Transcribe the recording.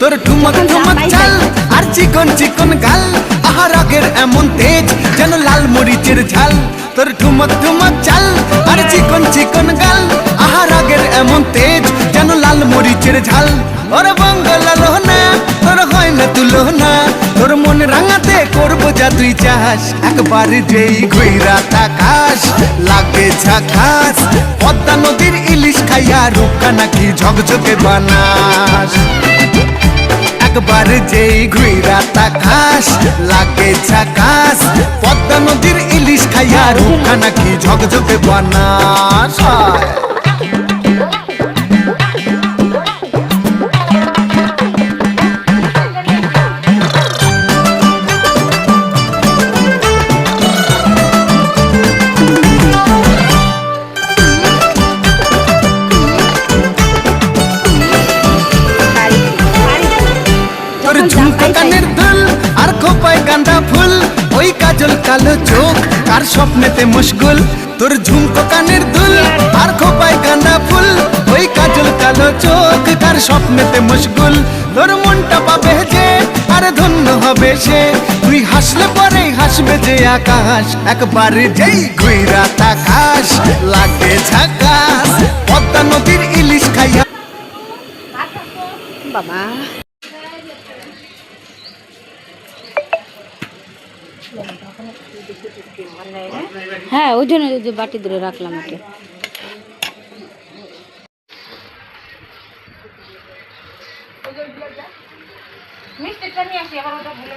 তোর ঠুমক ঠুমক চাল আর চিকন চিকন গাল, আহা রাগের এমন তেজ যেন লাল মরিচের ঝাল। তোর ঠুমক ঠুমক চাল আর চিকন চিকন গাল, আহা রাগের এমন তেজ যেন লাল মরিচের ঝাল। ওরে বঙ্গলা লোহনা তোর হয় না তুলনা, তোর মন রাঙাতে করবো যা তুই চাস। একবার যেই ঘুইরা তাকাস লাগে ঝাকাস, পদ্মা নদীর ইলিশ খাইয়া রূপকা নাকি ঝকঝকে বানাস। একবার যেই ঘুইরা তাকাস লাগে ঝাকাস, পদ্মা নদীর ইলিশ খাইয়া রূপকা নাকি ঝকঝকে বানাস। ঝুমকা কানের দুল আর খোপায় গাঁদা ফুল, ওই কাজল কালো চোখ কার স্বপ্নেতে মুশগুল। তোর ঝুমকো কানের দুল আর খোপায় গাঁদা ফুল, ওই কাজল কালো চোখ কার স্বপ্নেতে মুশগুল। তোর মনটা পাবে যে আর ধন্য হবে সে, তুই হাসলে পরেই হাসবে যে আকাশ। একবার যেই ঘুইরা তাকাস লাগে ঝাকাস, পদ্মা নদীর ইলিশ খাইয়া। বাবা হ্যাঁ, ওই জন্য যে বাটি ধরে রাখলাম ওকে। মিষ্টিটা নিয়ে আসি, আবার ওটা ভুলে